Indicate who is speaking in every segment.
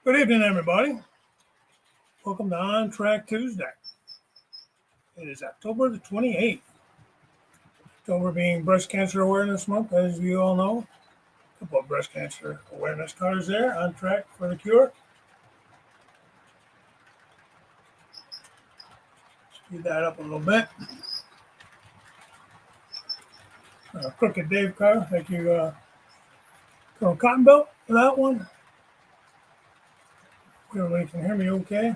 Speaker 1: Good evening, everybody. Welcome to On Track Tuesday. It is October the 28th. October being Breast Cancer Awareness Month, as you all know. A couple of breast cancer awareness cards there, on track for the cure. Speed that up a little bit. Crooked Dave card, thank you, Colonel Cotton Belt, for that one. Everybody can hear me okay.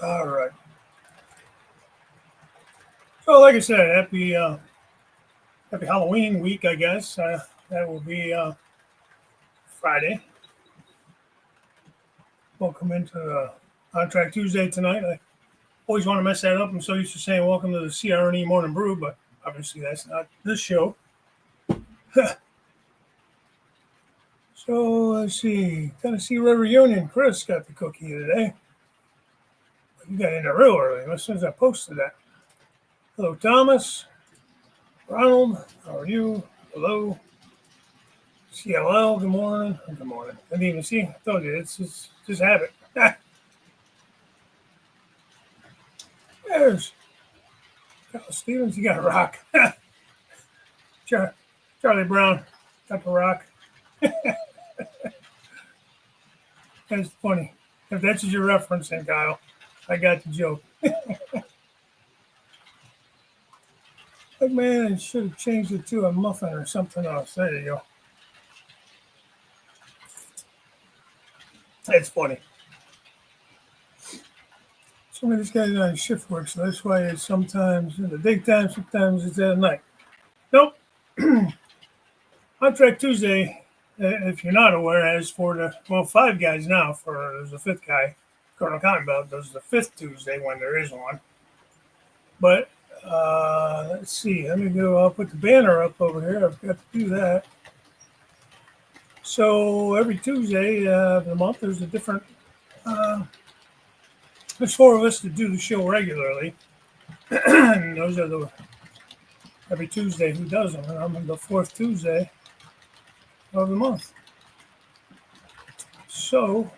Speaker 1: All right. So, like I said, happy Halloween week, I guess. That will be Friday. Welcome into On Track Tuesday tonight. I always want to mess that up. I'm so used to saying welcome to the CRNE Morning Brew, but obviously that's not this show. So let's see. Tennessee River Union. Chris got the cookie today. You got in there real early as soon as I posted that. Hello, Thomas. Ronald, how are you? Hello. CLL, good morning. Good morning. I didn't even see. I told you, it's just habit. There's Carl Stevens. You got a rock. Charlie Brown got the rock. That's funny. If that's what you're referencing, Kyle, I got the joke. Like, man, I should have changed it to a muffin or something else. There you go. That's funny. Some of these guys are on shift work, so that's why it's sometimes in the daytime, sometimes it's at night. Nope. On Track Tuesday, if you're not aware, as for the, 5 guys now, there's a 5th guy, Colonel Cottonbelt does the 5th Tuesday when there is one. But let's see, I'll put the banner up over here. I've got to do that. So every Tuesday of the month, there's a different, there's 4 of us that do the show regularly. And those are every Tuesday who does them. And I'm on the 4th Tuesday of the month. So,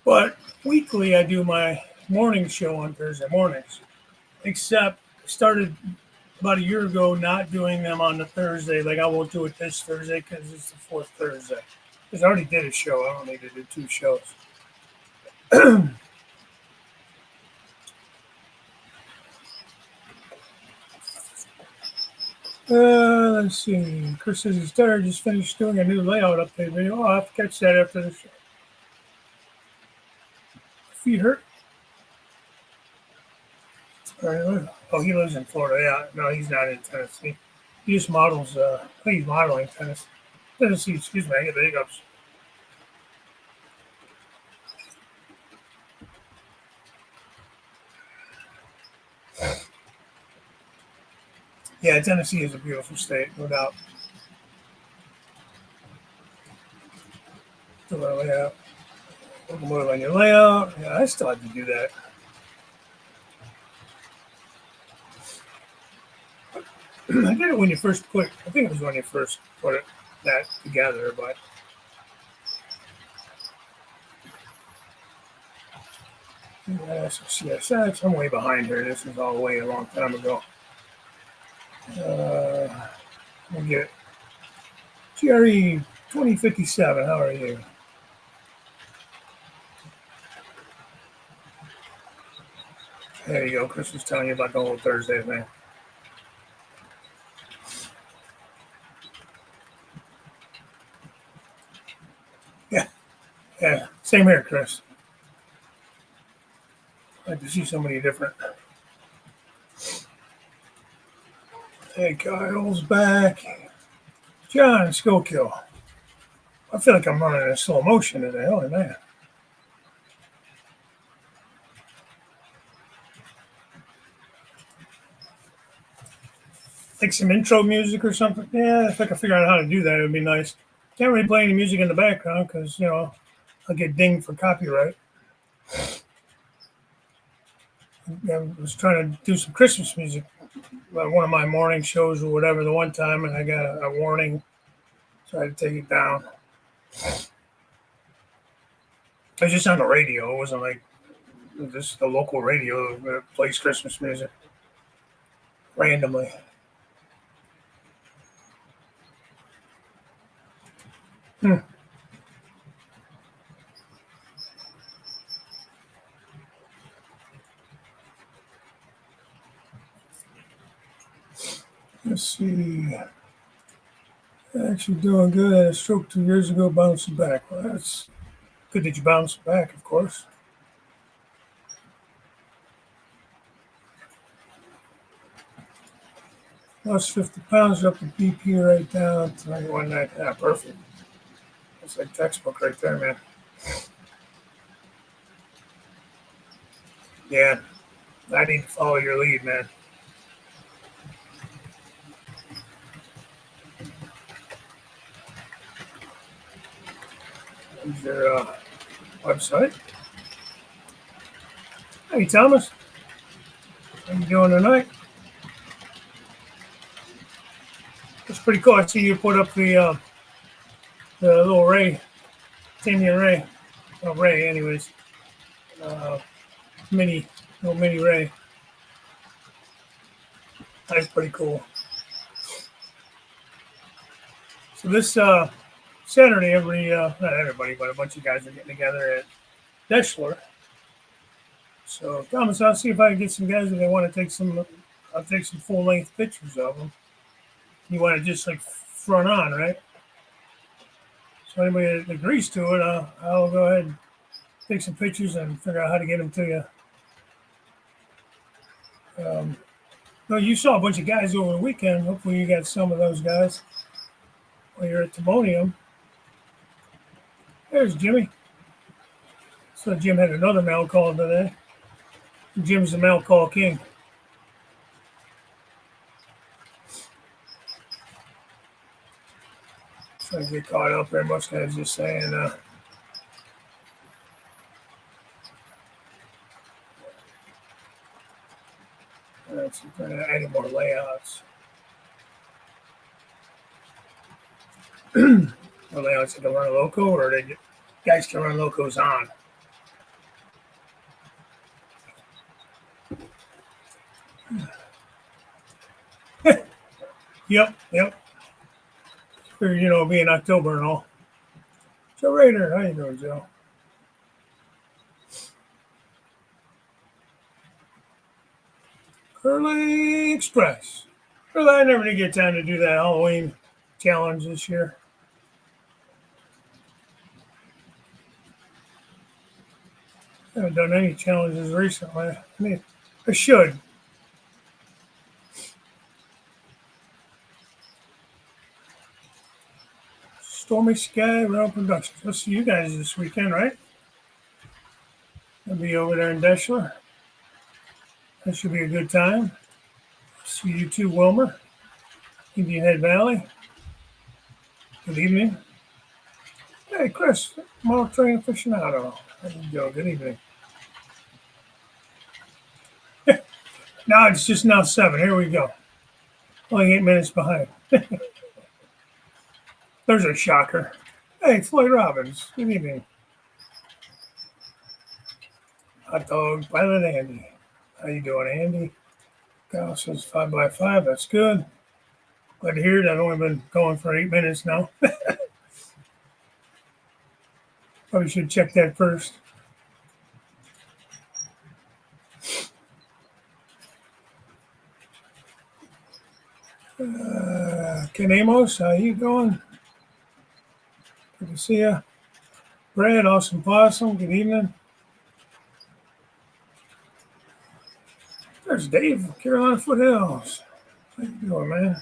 Speaker 1: but weekly I do my morning show on Thursday mornings, except I started about a year ago not doing them on the Thursday. Like, I won't do it this Thursday because it's the 4th Thursday. Because I already did a show. I don't need to do 2 shows. Let's see. Chris says he's tired. Just finished doing a new layout update video. I'll have to catch that after the show. Feet hurt? Oh, he lives in Florida. Yeah, no, he's not in Tennessee. He just models. I think he's modeling Tennessee. Excuse me. I get the hiccups. Yeah, Tennessee is a beautiful state, no doubt. Do a layout. More on your layout. Yeah, I still have to do that. I did it when you first put. I think it was when you first put that together, but. Yes, I'm way behind here. This is all way a long time ago. We'll get GRE 2057. How are you? There you go. Chris was telling you about the whole Thursday thing. Yeah. Same here, Chris. I like to see so many different. Hey, Kyle's back. John Skokill. I feel like I'm running in slow motion today. Holy man. Like some intro music or something. Yeah, if I could figure out how to do that, it would be nice. Can't really play any music in the background because, I'll get dinged for copyright. I was trying to do some Christmas music, one of my morning shows or whatever, the one time, and I got a warning, so I had to take it down. It was just on the radio. It wasn't like this the local radio that plays Christmas music randomly. Hmm. Let's see. Actually doing good. I had a stroke 2 years ago, bouncing back. Well, that's good that you bounced back, of course. Lost 50 pounds, up the BP right down to 91.9. Yeah, perfect. That's like textbook right there, man. Yeah, I need to follow your lead, man. Is your website? Hey, Thomas. How you doing tonight? It's pretty cool. I see you put up the little Ray, Timmy and Ray. Oh, Ray, anyways. Uh, mini, little mini Ray. That's pretty cool. So this Saturday, not everybody, but a bunch of guys are getting together at Deschler. So Thomas, I'll see if I can get some guys that they want to take some. I'll take some full length pictures of them. You want to just like front on, right? So anybody that agrees to it, I'll go ahead and take some pictures and figure out how to get them to you. No, you saw a bunch of guys over the weekend. Hopefully, you got some of those guys while you're at Timonium. There's Jimmy. So Jim had another mail call today. Jim's the mail call king. So I get caught up there. Most guys just saying, let's add more layouts. The layouts that can run a loco, or guys can run locos on. Yep. Figured, it'll be in October and all. Joe Rader, how you doing, Joe? Curly Express. Well, I never did get time to do that Halloween challenge this year. I haven't done any challenges recently. I should. Stormy Sky Rail Productions. I'll see you guys this weekend, right? I'll be over there in Deschler. That should be a good time. See you too, Wilmer. Indian Head Valley. Good evening. Hey, Chris, Model Train Aficionado. How you doing? Good evening. Now it's just now 7. Here we go. Only 8 minutes behind. There's a shocker. Hey, Floyd Robbins. Good evening. Hot dog pilot Andy. How you doing, Andy? Kyle says 5x5. That's good. Glad to hear it. I've only been going for 8 minutes now. Probably should check that first. Ken Amos, how you going? Good to see you. Brad, Awesome Possum, good evening. There's Dave, Carolina Foothills. How you doing, man?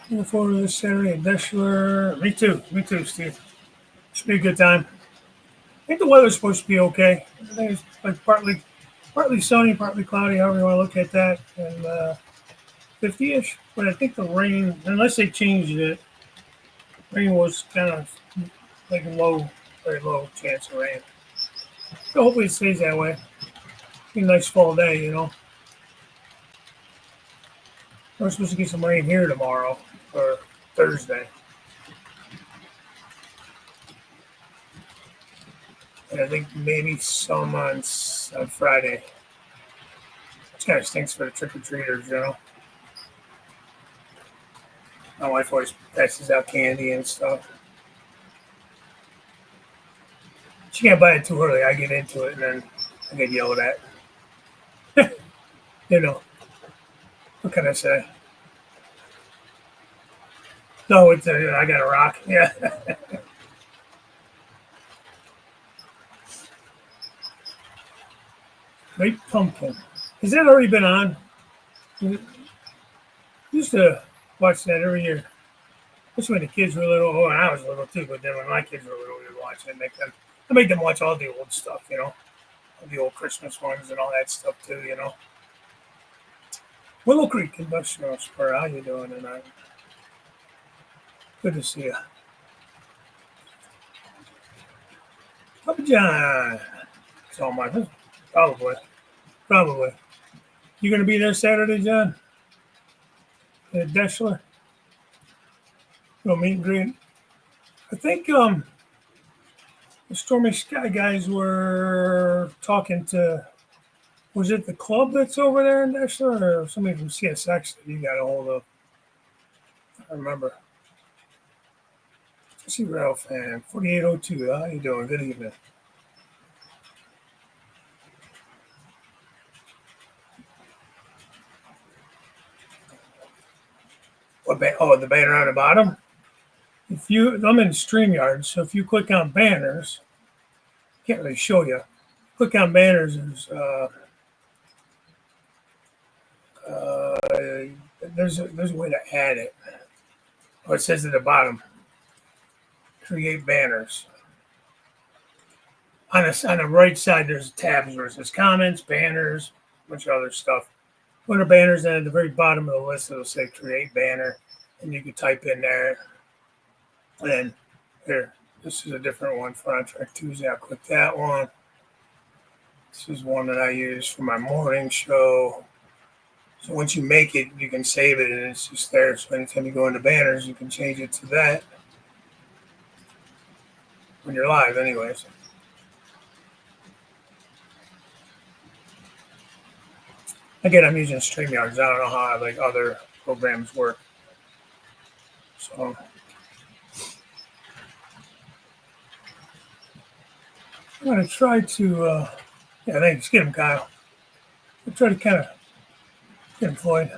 Speaker 1: Looking forward to this Saturday at Deschler. Me too, Steve. Should be a good time. I think the weather's supposed to be okay. I think it's like partly sunny, partly cloudy, however you want to look at that, and 50-ish. But I think the rain, unless they changed it, Rain was kind of like low, very low chance of rain. So hopefully it stays that way. Be a nice fall day, you know. We're supposed to get some rain here tomorrow or Thursday. And I think maybe some on Friday. It kind of stinks for the trick or treaters, you know. My wife always passes out candy and stuff. She can't buy it too early. I get into it and then I get yelled at. You know, what can I say? No, it's I got a rock. Yeah. Great pumpkin. Has that already been on? I used to watch that every year. Especially when the kids were little. Oh, and I was little too, but then when my kids were little, we would watch it. I made them watch all the old stuff, you know, all the old Christmas ones and all that stuff too, you know. Willow Creek Industrial Spur, how you doing tonight? Good to see you. Papa John. It's all my probably. Probably. You gonna be there Saturday, John? At Deschler? Go meet and greet. I think the Stormy Sky guys were talking to, was it the club that's over there in Deschler or somebody from CSX that you got a hold of? I remember. See Ralph and 4802. How you doing? Good evening. Oh, the banner on the bottom. I'm in StreamYard, so if you click on banners, can't really show you. Click on banners. There's a way to add it. Oh, it says at the bottom, create banners. On the right side, there's tabs where it says comments, banners, a bunch of other stuff. Under banners, and at the very bottom of the list, it'll say create banner, and you can type in there. And here, this is a different one for On Track Tuesday. I'll click that one. This is one that I use for my morning show. So once you make it, you can save it, and it's just there. So anytime you go into banners, you can change it to that when you're live, anyways. Again, I'm using StreamYards. I don't know how like other programs work. So I'm going to try to, thanks. Get him, Kyle. I'll try to kind of get him, Floyd.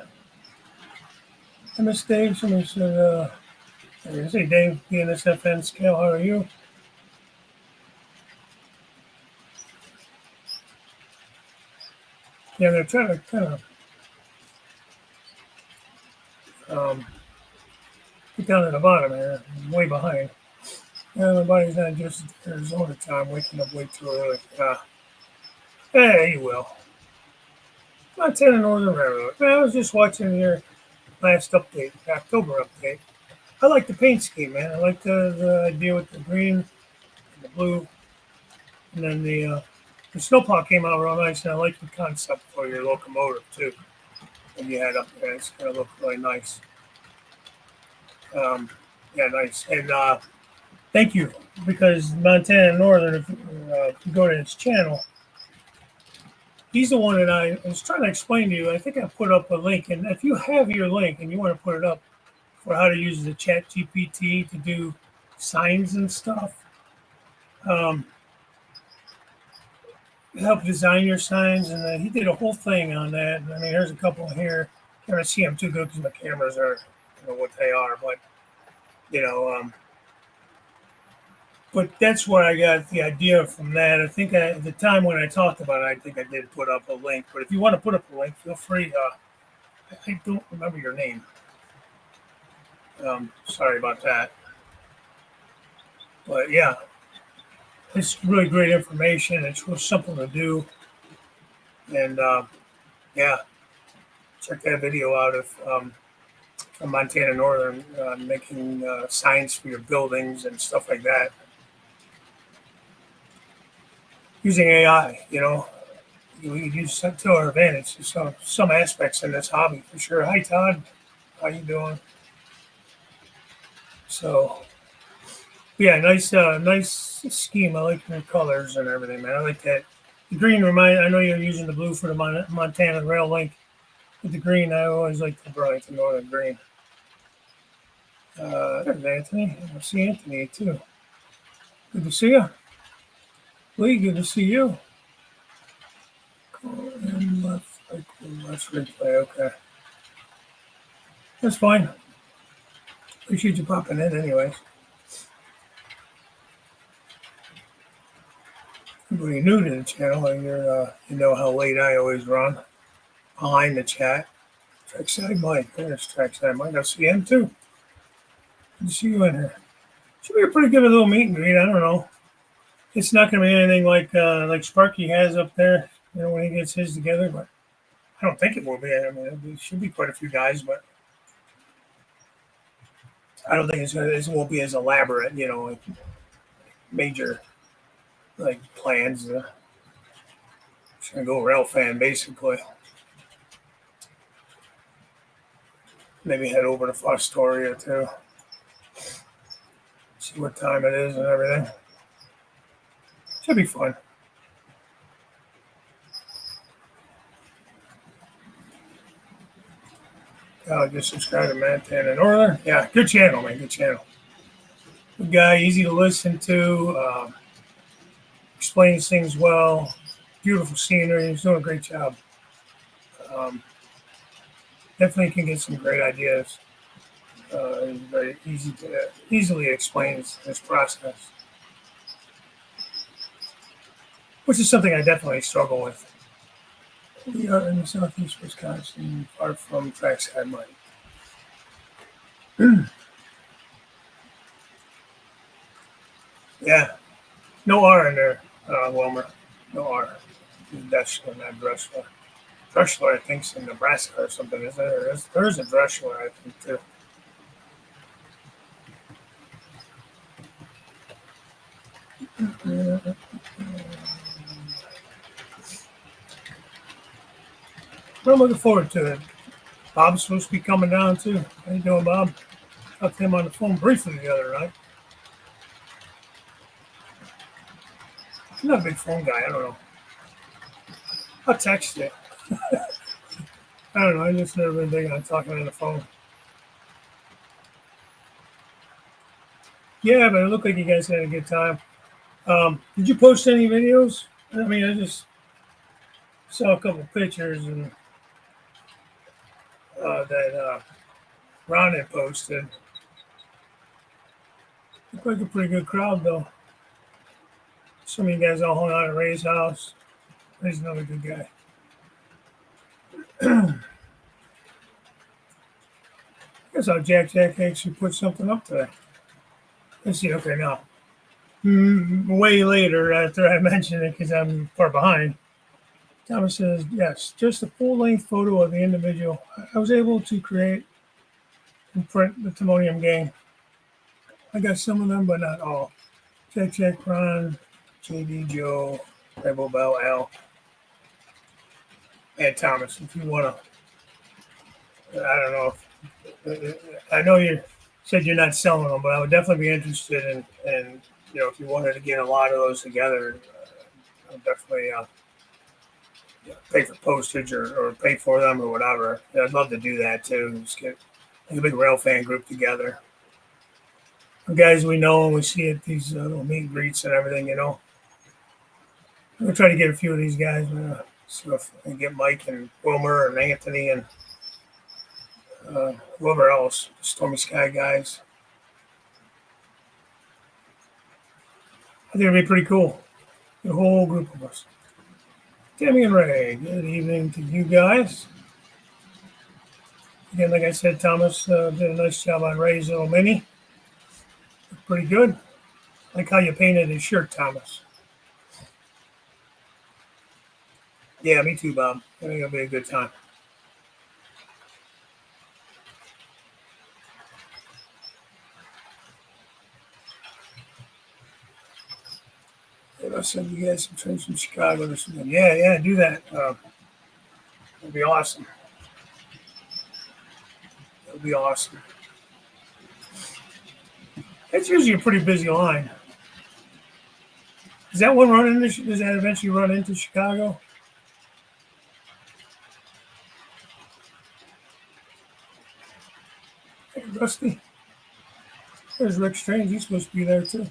Speaker 1: I miss Dave. Somebody said, hey, Dave, BNSFN scale, how are you? Yeah, they're trying to kind of get down to the bottom here. I'm way behind. Yeah, my body's not just Arizona time, waking up way too early. Hey, you will. Montana Northern Railroad. I was just watching your last update, October update. I like the paint scheme, man. I like the idea with the green and the blue. And then the snowplow came out real nice, and I like the concept for your locomotive, too. And you had up there. It's going to look really nice. Nice. And thank you, because Montana Northern, if you go to his channel, he's the one that I was trying to explain to you. I think I put up a link, and if you have your link and you want to put it up for how to use the Chat GPT to do signs and stuff, help design your signs, and he did a whole thing on that. I mean, there's a couple here. I can't see them too good because my cameras are, what they are, but but that's where I got the idea from that. I think at the time when I talked about it, I think I did put up a link. But if you want to put up a link, feel free. I don't remember your name. Sorry about that. But yeah, it's really great information. It's real simple to do. And check that video out if from Montana Northern, making signs for your buildings and stuff like that using AI. We use that to our advantage. Some aspects in this hobby for sure. Hi Todd, how you doing? So yeah, nice scheme. I like your colors and everything, man. I like that. The green remind. I know you're using the blue for the Montana Rail Link. With the green, I always like the bright, the northern green. There's Anthony. I see Anthony too. Good to see you. Lee, good to see you. Go in left, right, let's replay. Okay, that's fine. Appreciate you popping in, anyways. Anybody new to the channel, and you know how late I always run behind the chat. Trackside Mike, there's Trackside Mike. I see him too. Good to see you in here. Should be a pretty good little meet and greet. I don't know. It's not going to be anything like Sparky has up there, when he gets his together, but I don't think it will be. I mean, it should be quite a few guys, but I don't think it won't be as elaborate, like major like plans. Just gonna go rail fan basically. Maybe head over to Fostoria too. See what time it is and everything. Should be fun. I just subscribed to Montana Northern. Yeah, good channel, man. Good channel. Good guy, easy to listen to. Explains things well. Beautiful scenery. He's doing a great job. Definitely can get some great ideas. He's very easily explains his process, which is something I definitely struggle with. We are in the southeast Wisconsin, far from Trackside Mike. Yeah, no R in there, Wilmer. No R. Deschler, not Dressler. Dressler, I think, is in Nebraska or something, isn't there? There's a Dressler, I think, too. But I'm looking forward to it. Bob's supposed to be coming down, too. How you doing, Bob? Talked to him on the phone briefly the other night. I'm not a big phone guy. I don't know. I'll text you. I don't know. I just never been big on talking on the phone. Yeah, but it looked like you guys had a good time. Did you post any videos? I mean, I just saw a couple pictures and that Ron had posted. Looked like a pretty good crowd, though. Some of you guys all hung out at Ray's house. Ray's another good guy. I guess how Jack actually put something up today. Let's see. Okay, now. Way later, after I mentioned it, because I'm far behind, Thomas says, yes, just a full-length photo of the individual. I was able to create and print the Timonium game. I got some of them, but not all. Check, Ron, JD, Joe, Rebel Bell, Al, and Thomas, if you want to. I don't know. I know you said you're not selling them, but I would definitely be interested in if you wanted to get a lot of those together, I'll definitely pay for postage or pay for them or whatever. Yeah, I'd love to do that too. Just get a big rail fan group together. The guys we know and we see at these little meet and greets and everything, I'm gonna try to get a few of these guys. So if I can get Mike and Wilmer and Anthony and whoever else, Stormy Sky guys. I think it'd be pretty cool. The whole group of us. Tammy and Ray, good evening to you guys. Again, like I said, Thomas did a nice job on Ray's little mini. Pretty good. Like how you painted his shirt, Thomas. Yeah, me too, Bob. I think it'll be a good time. I said you guys some trains from Chicago this weekend. Yeah, do that. It'll be awesome. It'll be awesome. It's usually a pretty busy line. Does that one run into? Does that eventually run into Chicago? Hey, Rusty. There's Rick Strange. He's supposed to be there too.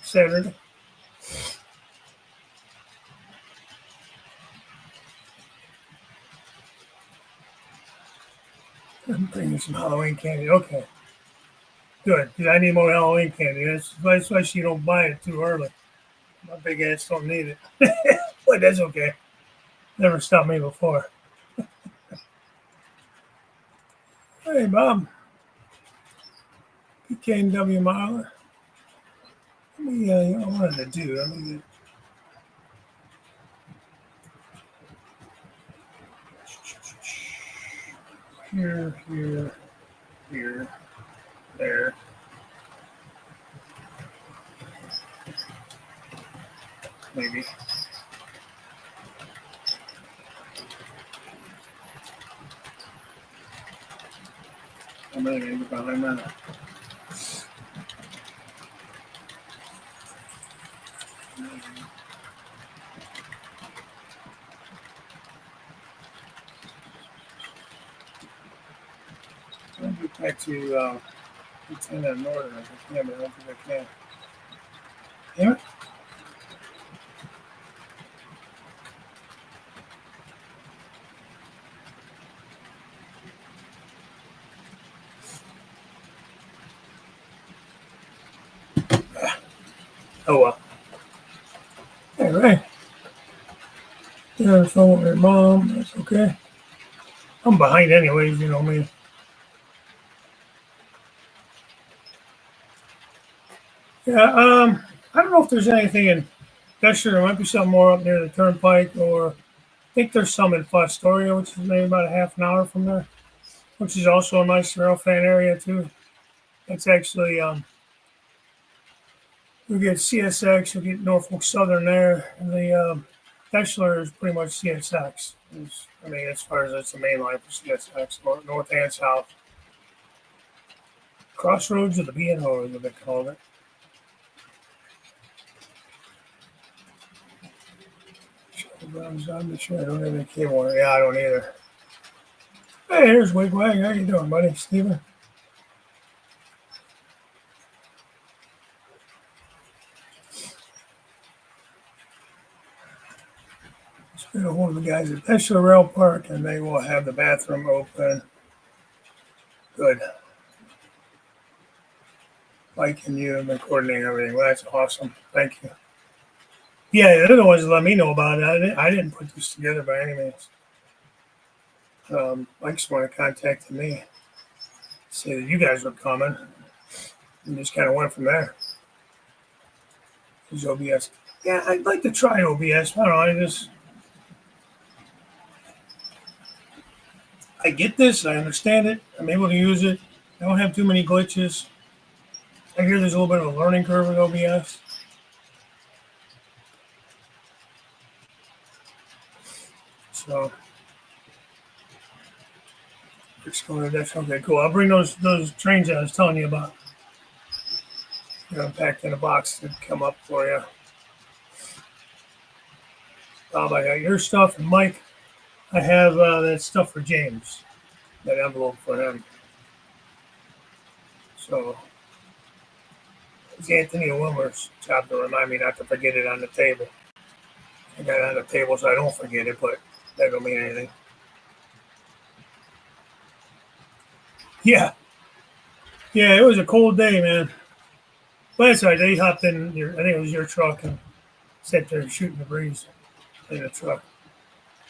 Speaker 1: Saturday. I'm bringing some Halloween candy. Okay, good. Because I need more Halloween candy. That's why she don't buy it too early. My big ass don't need it. But that's okay. Never stopped me before. Hey, Bob. PKW Miler. Let me, you know what I wanted to do. Let me here, there. Maybe. I'm really going to get behind that. I'll get back to Lieutenant Northern if I can, but I don't think I can. Damn it. Oh well. All right. Yeah, the phone with your mom. That's okay. I'm behind anyways, you know me. Yeah, I don't know if there's anything in Dexter. There might be something more up near the turnpike, or I think there's some in Fostoria, which is maybe about a half an hour from there, which is also a nice rail fan area too. It's actually we get CSX, we get Norfolk Southern there, and the Dexter is pretty much CSX. I mean, as far as it's the main line for CSX, north and south. Crossroads of the BNO is what they call it. I'm sure I don't have any cable on it. Yeah, I don't either. Hey, here's Wigwag. How you doing, buddy? Steven? Let's get a hold of the guys at Dexter Rail Park, and they will have the bathroom open. Good. Mike and you have been coordinating everything. Well, that's awesome. Thank you. Yeah, they're the ones that let me know about it. I didn't put this together by any means. Mike's the one that contacted me, said that you guys were coming, and just kind of went from there. Use OBS. Yeah, I'd like to try OBS. I don't know. I get this. I understand it. I'm able to use it. I don't have too many glitches. I hear there's a little bit of a learning curve with OBS. So it's going to that's okay, cool. I'll bring those trains I was telling you about. Packed in a box to come up for you. Bob, I got your stuff, and Mike, I have that stuff for James, that envelope for him. So it's Anthony and Wilmer's job to remind me not to forget it on the table. I got it on the table so I don't forget it, but that don't mean anything. Yeah, it was a cold day, man. But that's right. They hopped in. I think it was your truck and sat there shooting the breeze in the truck.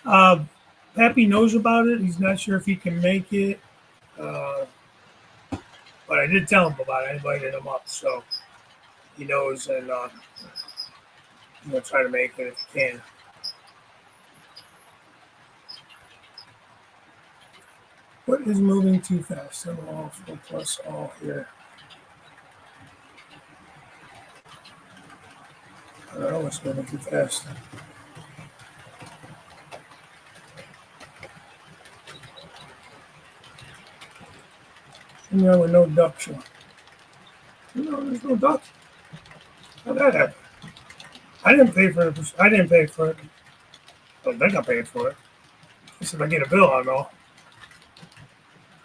Speaker 1: Pappy knows about it. He's not sure if he can make it, but I did tell him about it. I invited him up, so he knows, and I'm gonna try to make it if he can. What is moving too fast? I'm all full plus all here. I don't know, it's moving too fast. Yeah, with no duck show. No, there's no duck. How'd that happen? I didn't pay for it. I didn't pay for it. I don't think I paid for it. If I get a bill, I know.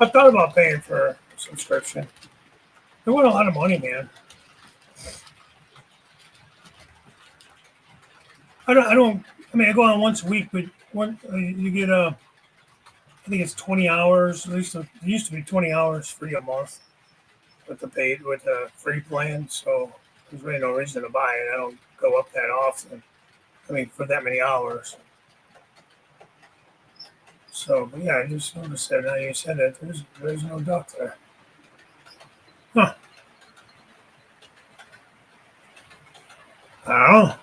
Speaker 1: I thought about paying for a subscription. It wasn't a lot of money, man. I don't. I mean, I go on once a week, but you get I think it's 20 hours. At least it used to be 20 hours free a month with the free plan. So there's really no reason to buy it. I don't go up that often. I mean, for that many hours. So, but yeah, I just noticed that now you said that there's no duck there. Huh. I don't know.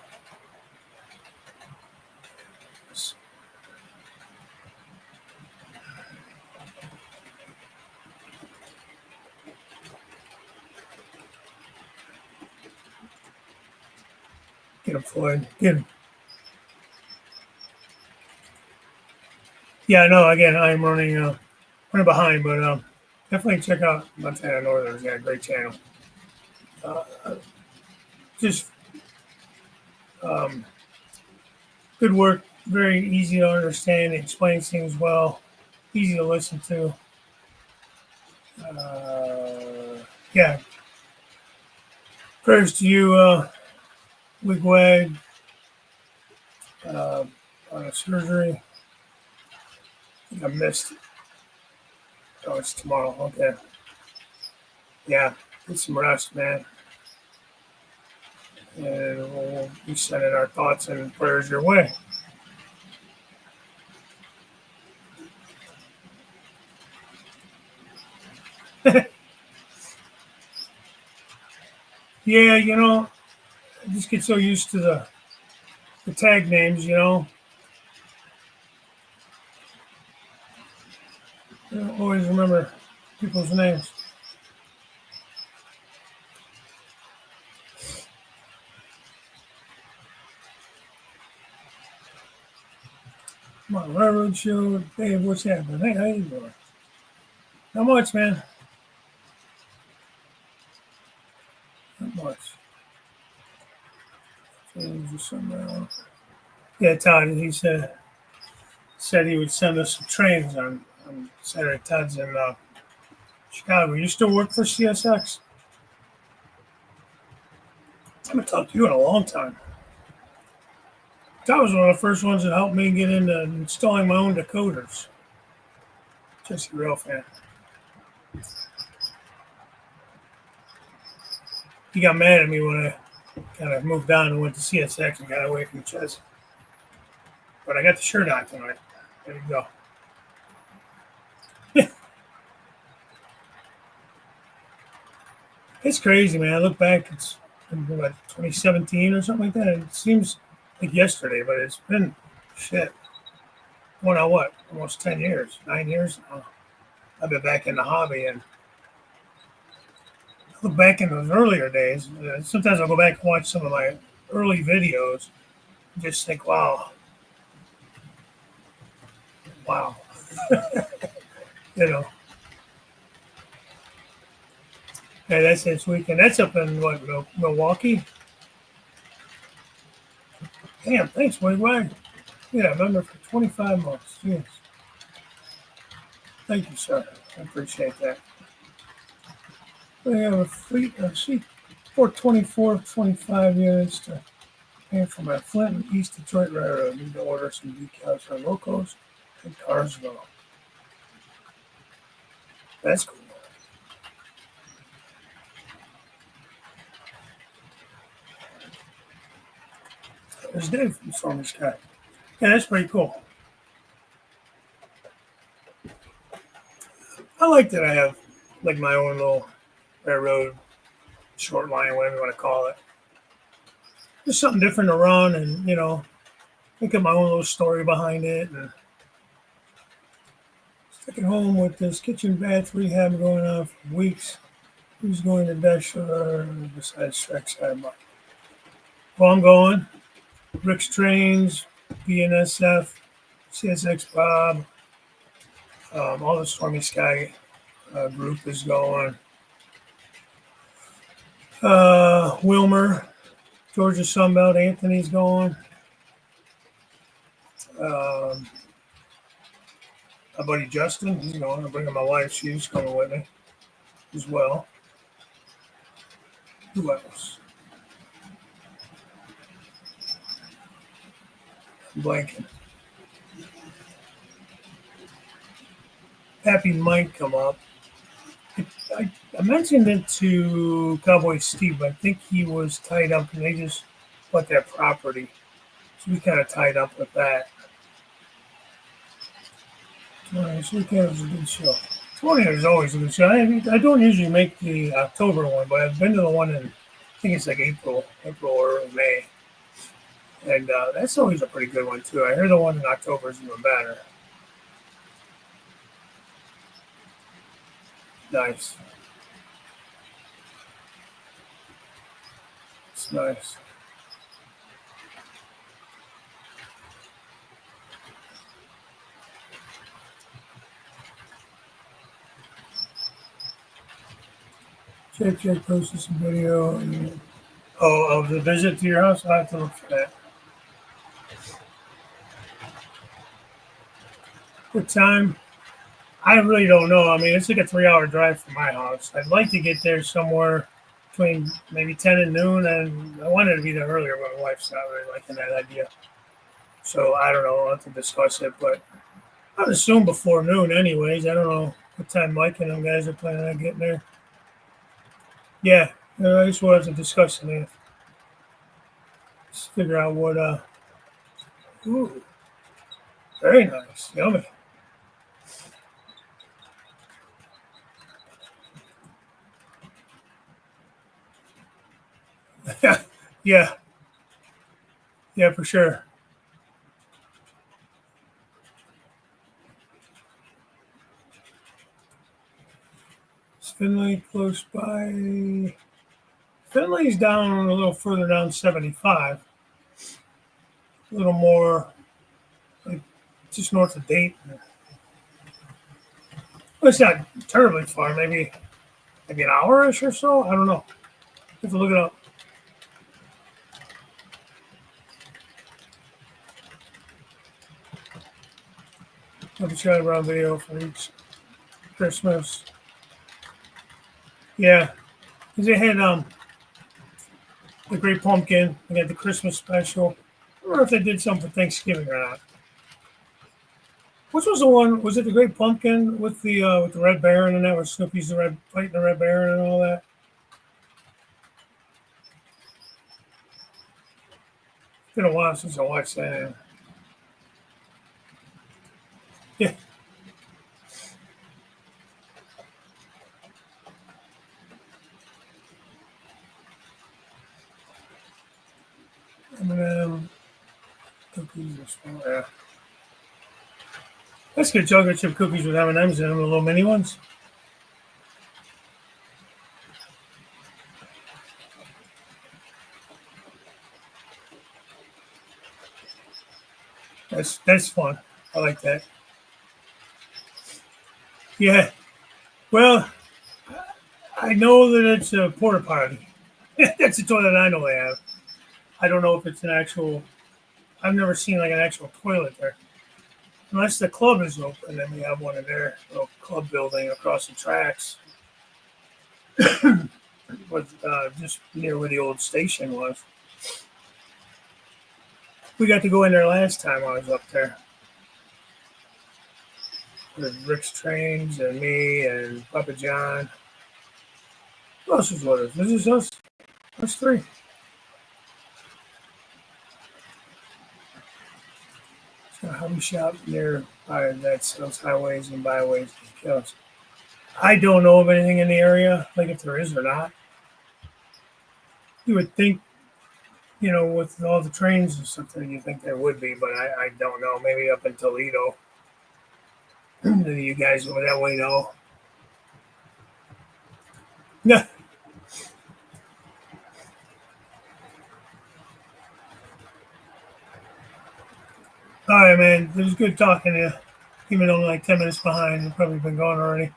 Speaker 1: Let's get him, Floyd. Get him. Yeah, I know. Again, I'm running behind, but definitely check out Montana Northern's got a great channel. Uh, just um, good work, very easy to understand, explains things well, easy to listen to. Yeah, prayers to you, Wigwag, uh, on a surgery. I think I missed it. Oh, it's tomorrow. Okay. Yeah, get some rest, man. And we'll be sending our thoughts and prayers your way. Yeah, I just get so used to the tag names. I don't always remember people's names. Come on, Railroad Show. Dave, what's happening? Hey, how you doing? Not much, man. Not much. Change something else. Yeah, Todd, he said he would send us some trains on Saturday. Todd's in Chicago. You still work for CSX? I haven't talked to you in a long time. Todd was one of the first ones that helped me get into installing my own decoders. Just a real fan. He got mad at me when I kind of moved on and went to CSX and got away from chess. But I got the shirt on tonight. There you go. It's crazy, man. I look back, it's been, what, 2017 or something like that. It seems like yesterday, but it's been shit. Going on what? Almost 10 years, 9 years now. I've been back in the hobby and I look back in those earlier days. Sometimes I'll go back and watch some of my early videos and just think, wow. you know, hey, that's this weekend. That's up in what, Milwaukee? Damn, thanks, Wigwag. Yeah, I remember for 25 months. Yes. Thank you, sir. I appreciate that. We have a fleet of seat 424, 25 units to pay for my Flint and East Detroit Railroad. Need to order some decals for locals and Carsville. That's cool. There's Dave from Stormy Sky. Yeah, that's pretty cool. I like that I have like my own little railroad short line, whatever you want to call it. Just something different to run and, think of my own little story behind it. And stuck at home with this kitchen bath rehab going on for weeks. Who's going to dash besides Shrek Sidebot? Well, I'm going. Rick's Trains, BNSF, CSX Bob, all the Stormy Sky group is going. Wilmer, Georgia Sunbelt, Anthony's going. Um, my buddy Justin, he's going. I'm bringing my wife. She's coming with me as well. Who else? I'm blanking. Happy might come up. I mentioned it to Cowboy Steve, but I think he was tied up and they just bought that property. So we kind of tied up with that. This weekend was a good show. 20 is always a good show. I don't usually make the October one, but I've been to the one in, I think it's like April or May. And that's always a pretty good one, too. I heard the one in October is even better. Nice. It's nice. Jake posted some video. Oh, of the visit to your house? I have to look for that. What time? I really don't know. I mean, it's like a 3-hour drive from my house. I'd like to get there somewhere between maybe 10 and noon, and I wanted to be there earlier, but my wife's not really liking that idea. So I don't know. I'll have to discuss it, but I'd assume before noon, anyways. I don't know what time Mike and them guys are planning on getting there. Yeah, I guess we'll have to discuss it. Man. Let's figure out what. Ooh, very nice, yummy. Yeah, yeah, for sure. Is Finley close by? Finley's down a little further down 75, a little more like just north of Dayton. Well, it's not terribly far, maybe an hour-ish or so. I don't know. Have to look it up. Have a chat around video for each Christmas. Yeah, because they had the Great Pumpkin. They had the Christmas special. I don't know if they did something for Thanksgiving or not. Which was the one? Was it the Great Pumpkin with the Red Baron and that, where Snoopy's fighting the Red Baron and all that? It's been a while since I watched that. Yeah. M&M cookies are small. Yeah. Let's get chocolate chip cookies with M&Ms in them, the little mini ones. That's fun. I like that. Yeah. Well, I know that it's a porta potty. That's the toilet I know they have. I don't know if it's an actual. I've never seen like an actual toilet there, unless the club is open. Then we have one in their little club building across the tracks, but just near where the old station was. We got to go in there last time I was up there. With Rick's Trains and me and Papa John. Who else was with us? This is us. Us three. It's a hobby shop near that sells highways and byways. I don't know of anything in the area, like if there is or not. You would think, with all the trains and stuff, you think there would be, but I don't know. Maybe up in Toledo. Do you guys over that way know? Yeah. All right, man. It was good talking to you. Even though I'm like 10 minutes behind, you've probably been gone already.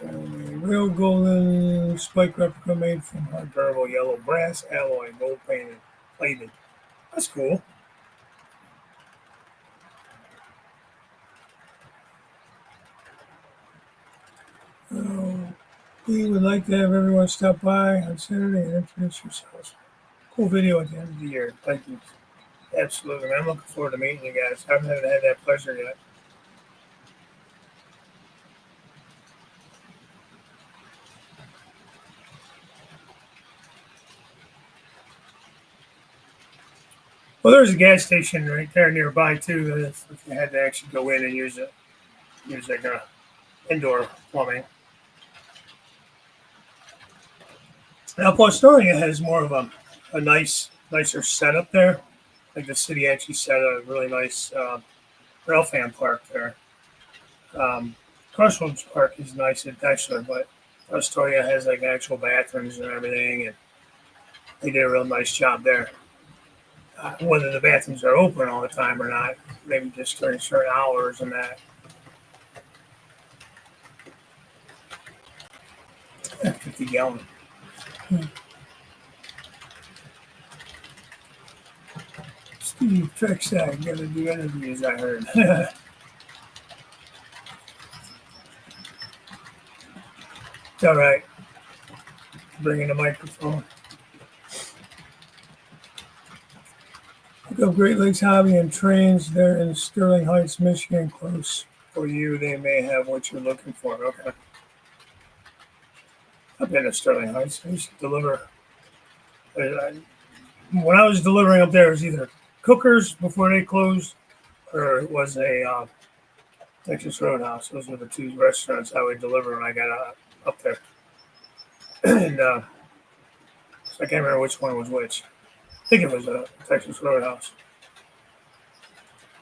Speaker 1: Real golden spike replica made from hard durable yellow brass alloy, gold painted, plated. That's cool. We would like to have everyone stop by on Saturday and introduce yourselves. Cool video at the end of the year. Thank you. Absolutely. I'm looking forward to meeting you guys. I haven't had that pleasure yet. Well, there's a gas station right there nearby too. That if you had to actually go in and use it, use like a indoor plumbing. Now, Astoria has more of a nicer setup there. Like the city actually set a really nice rail fan park there. Crossroads Park is nice in Dexter, but Astoria has like actual bathrooms and everything, and they did a real nice job there. Whether the bathrooms are open all the time or not, maybe just during certain hours and that. 50 gallon. Steve Trexag gonna do interviews, I heard. It's all right. Bring in a microphone. Look up Great Lakes Hobby and Trains. They're in Sterling Heights, Michigan. Close for you. They may have what you're looking for. Okay. I've been to Sterling Heights. I used to deliver. When I was delivering up there, it was either Cookers before they closed, or it was a Texas Roadhouse. Those were the two restaurants I would deliver when I got up there. And so I can't remember which one was which. I think it was a Texas Roadhouse.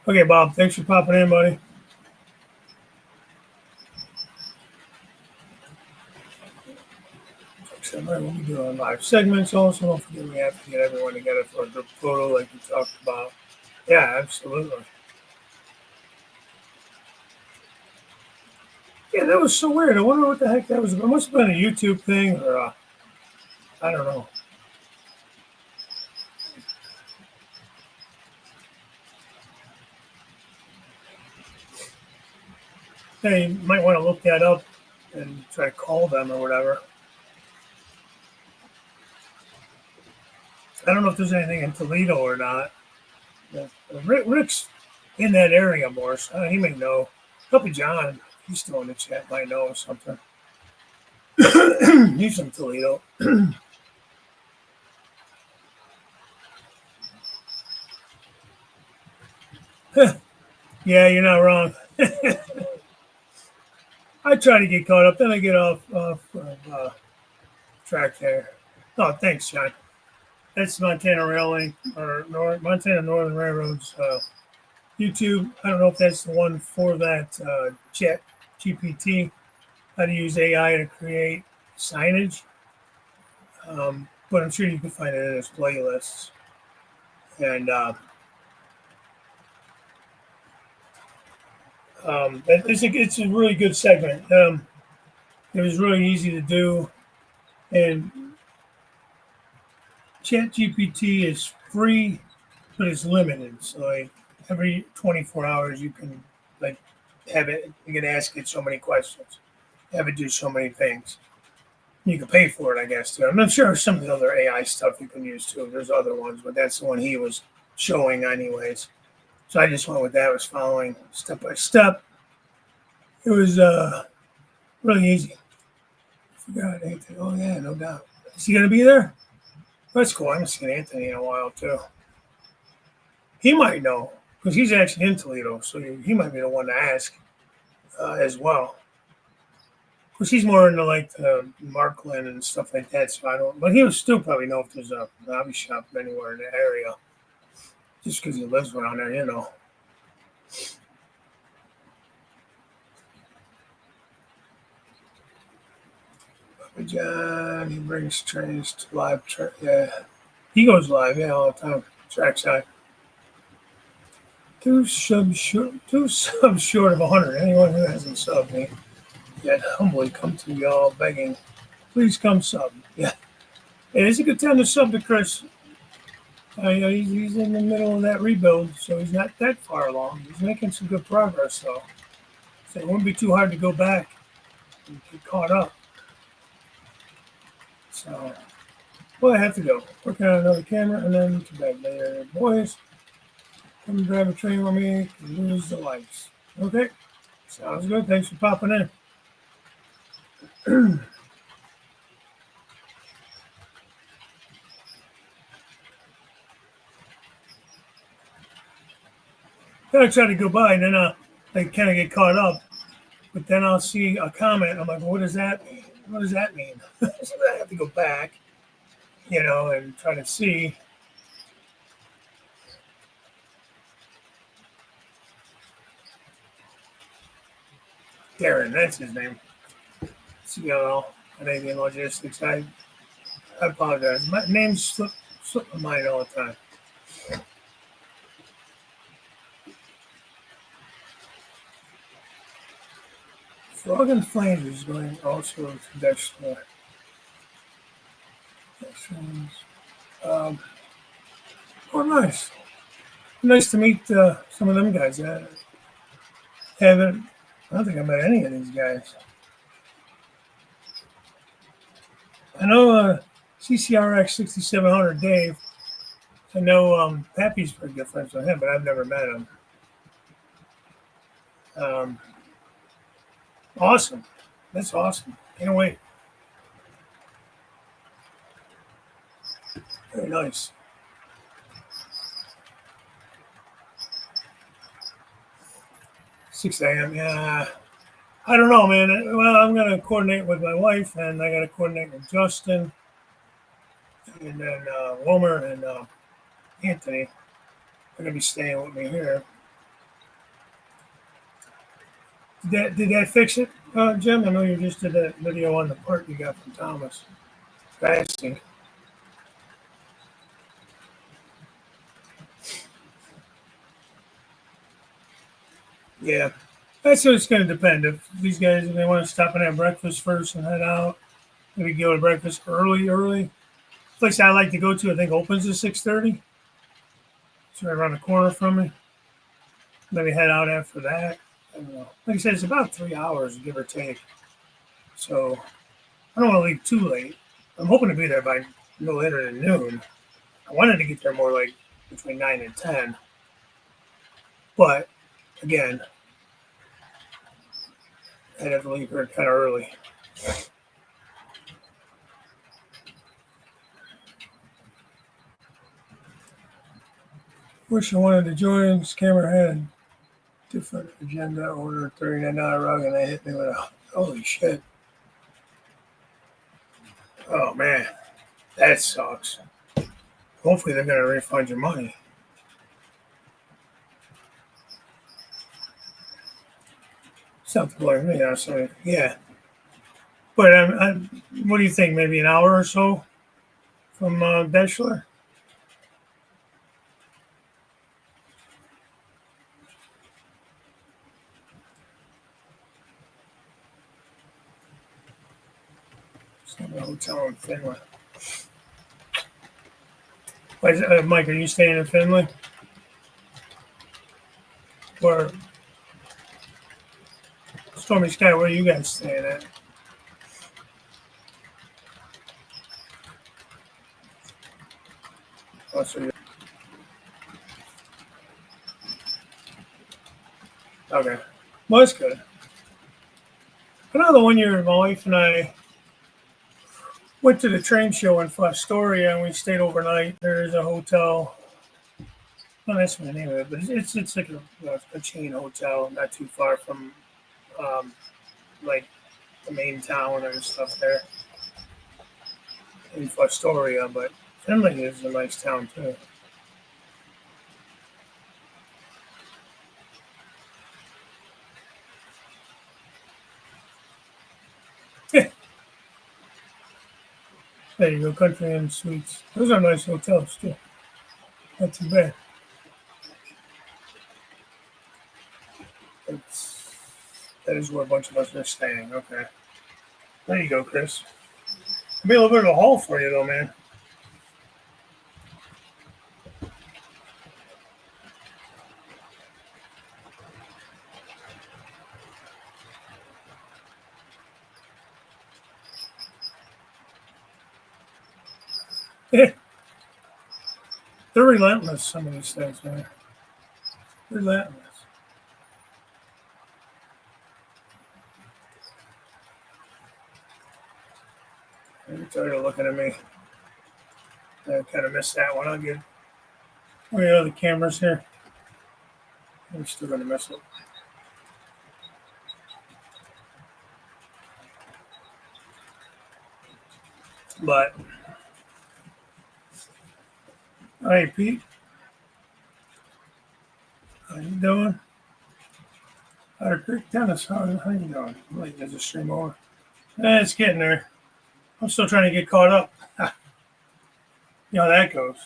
Speaker 1: Okay, Bob, thanks for popping in, buddy. We'll be doing live segments also. Don't forget we have to get everyone together for a group photo like we talked about. Yeah, absolutely. Yeah, that was so weird. I wonder what the heck that was. It must have been a YouTube thing or I don't know. Hey, you might want to look that up and try to call them or whatever. I don't know if there's anything in Toledo or not. Rick's in that area more, so he may know. Probably John, he's still in the chat, might know something. He's from Toledo. Yeah, you're not wrong. I try to get caught up, then I get off track there. Oh, thanks, John. That's Montana Railing or Montana Northern Railroad's YouTube. I don't know if that's the one for that Chat GPT, how to use AI to create signage. But I'm sure you can find it in his playlists. And it's a really good segment. It was really easy to do. And ChatGPT is free, but it's limited. So like every 24 hours, you can like have it. You can ask it so many questions, have it do so many things. You can pay for it, I guess. Too. I'm not sure some of the other AI stuff you can use too. There's other ones, but that's the one he was showing, anyways. So I just went with that. I was following step by step. It was really easy. I forgot Anthony. Oh yeah, no doubt. Is he gonna be there? That's cool. I haven't seen Anthony in a while too. He might know because he's actually in Toledo, so he might be the one to ask as well. Because he's more into like the Markland and stuff like that, so I don't. But he'll still probably know if there's a hobby shop anywhere in the area, just because he lives around there, you know. John, he brings trains to live. Yeah, he goes live. Yeah, all the time. Trackside. Two subs short of 100. Anyone who hasn't subbed me yet humbly come to y'all begging, please come sub. Yeah, it is a good time to sub to Chris. He's in the middle of that rebuild, so he's not that far along. He's making some good progress, though. So it wouldn't be too hard to go back and get caught up. So, well, I have to go. Working on another camera and then to bed later. Boys, come drive a train with me and lose the lights. Okay, sounds good. Thanks for popping in. Then I try to go by, and then I kind of get caught up. But then I'll see a comment. I'm like, what does that mean? What does that mean? So I have to go back, and try to see. Darren, that's his name. CLL, Canadian Logistics. I apologize. My names slip my mind all the time. Frog and Flames is going also to Dutch. Oh, nice. Nice to meet some of them guys. I don't think I met any of these guys. I know CCRX 6700 Dave. I know Pappy's pretty good friends with him, but I've never met him. Awesome. That's awesome. Can't wait. Very nice. 6 a.m. Yeah. I don't know, man. Well, I'm going to coordinate with my wife, and I got to coordinate with Justin, and then Wilmer and Anthony. They're going to be staying with me here. Did that fix it, Jim? I know you just did that video on the part you got from Thomas. Fasting. Yeah. That's what it's going to depend. If these guys, if they want to stop and have breakfast first and head out, maybe go to breakfast early. The place I like to go to, I think, opens at 6:30. It's right around the corner from me. Maybe head out after that. I don't know. Like I said, it's about 3 hours, give or take. So I don't want to leave too late. I'm hoping to be there by no later than noon. I wanted to get there more like between 9 and 10. But again, I'd have to leave here kind of early. Wish I wanted to join. This camera had a different agenda. Order a $39 rug, and they hit me with a holy shit. Oh man, that sucks. Hopefully they're gonna refund your money. Something like me, honestly. Yeah. But what do you think? Maybe an hour or so from Deshler? It's not a hotel in Finland. Mike, are you staying in Finland? Or Stormy Sky, where are you guys staying at? Oh, okay. Well, that's good. Another one year, my wife and I went to the train show in Fostoria, and we stayed overnight. There is a hotel. Well, that's the name of it, but it's like a chain hotel, not too far from like the main town and stuff there in Fostoria. But Finley is a nice town too. There you go, Country Inn Suites. Those are nice hotels too. Not too bad. It's, that is where a bunch of us are staying. Okay. There you go, Chris. It'll be a little bit of a haul for you though, man. They're relentless, some of these things, man. Relentless. You're tired of looking at me. I kind of missed that one. I'll get one of the other cameras here. I'm still going to miss it. But, hey, Pete. How you doing? Otter Creek Tennis. How you doing? I'm waiting to just stream over. It's getting there. I'm still trying to get caught up. You know how that goes.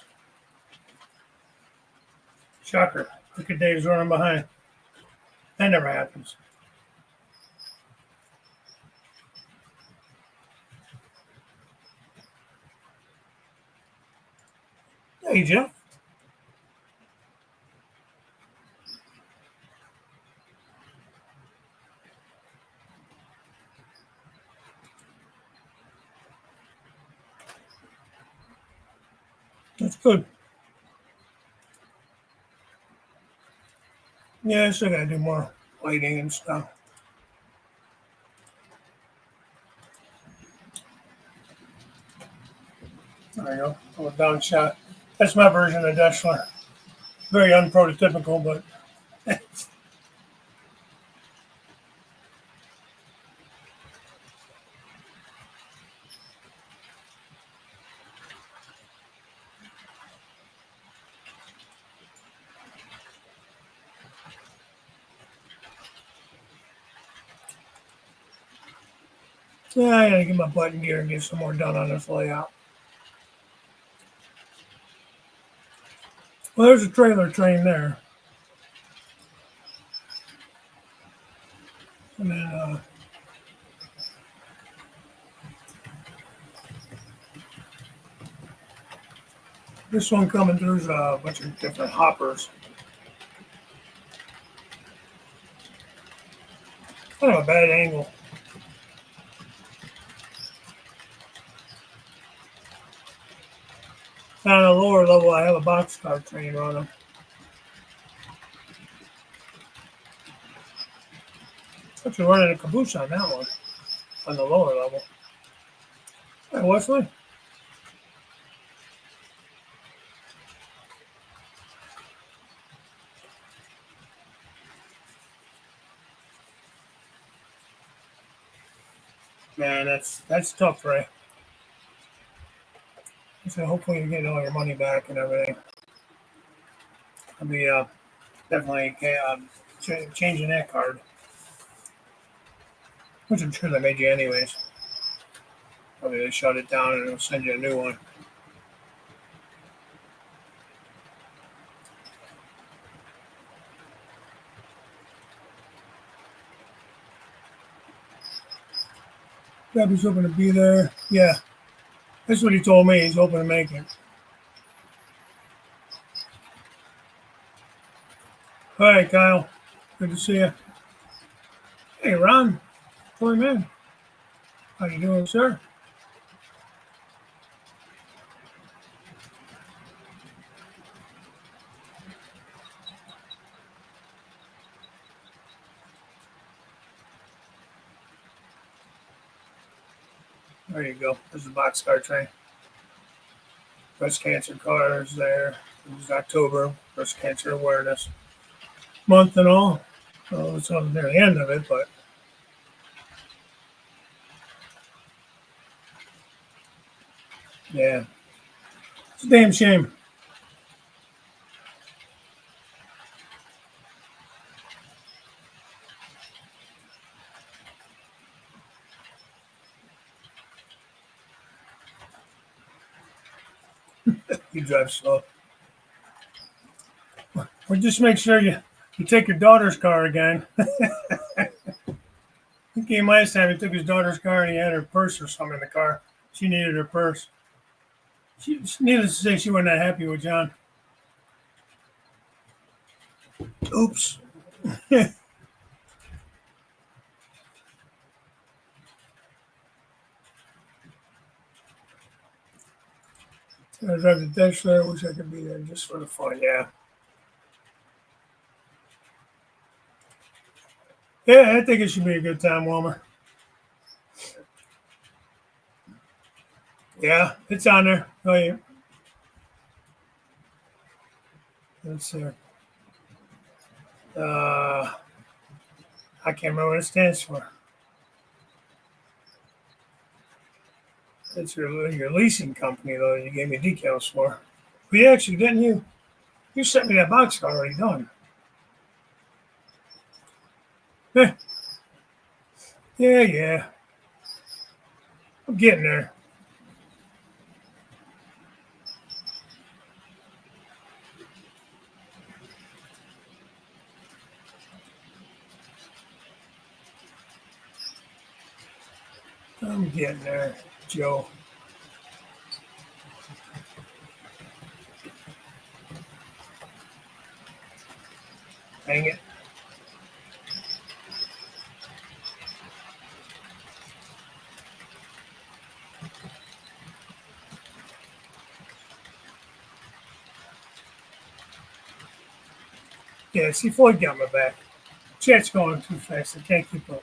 Speaker 1: Shocker. Look at Dave's running behind. That never happens. Hey, Jeff. That's good. Yeah, I still got to do more lighting and stuff. There you go. A little down shot. That's my version of Deshler. Very unprototypical, but yeah, I gotta get my button gear and get some more done on this layout. Well, there's a trailer train there. And then this one coming through is a bunch of different hoppers. Kind of a bad angle. On a lower level, I have a boxcar train running. Actually running a caboose on that one, on the lower level. Hey, Wesley. Man, that's tough, Ray. So hopefully you're getting all your money back and everything. I'll be definitely changing that card, which I'm sure they made you anyways. Probably they shut it down and it'll send you a new one. Gabby's hoping to be there. Yeah, that's what he told me. He's hoping to make it. All right, Kyle. Good to see you. Hey, Ron. Toy man. How you doing, sir? There you go. There's the boxcar train. Breast cancer cars there. It was October, breast cancer awareness month and all. Well, it's on near the end of it, but yeah, it's a damn shame. You drive slow. Or just make sure you take your daughter's car again. He came last time. He took his daughter's car and he had her purse or something in the car. She needed her purse. Needless to say, she wasn't that happy with John. Oops. I drive the dash there. I wish I could be there just for the fun. Yeah. Yeah, I think it should be a good time, Wilmer. Yeah, it's on there. Oh, yeah. Let's see. Uh, I can't remember what it stands for. It's your leasing company, though. You gave me decals for. But actually, didn't you? You sent me that box already done. Yeah, yeah. I'm getting there. I'm getting there, Joe. Dang it. Yeah, see, Floyd got my back. Chat's going too fast. I can't keep up.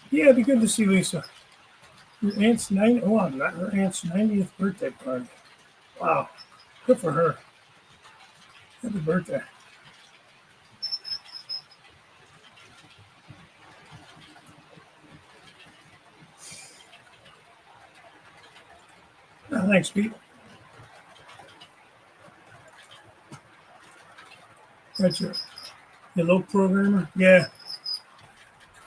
Speaker 1: Yeah, it'd be good to see Lisa. Her aunt's 90. Oh, I'm not her aunt's 90th birthday party. Wow, good for her. Happy birthday. Oh, thanks, Pete. That's your little programmer. Yeah,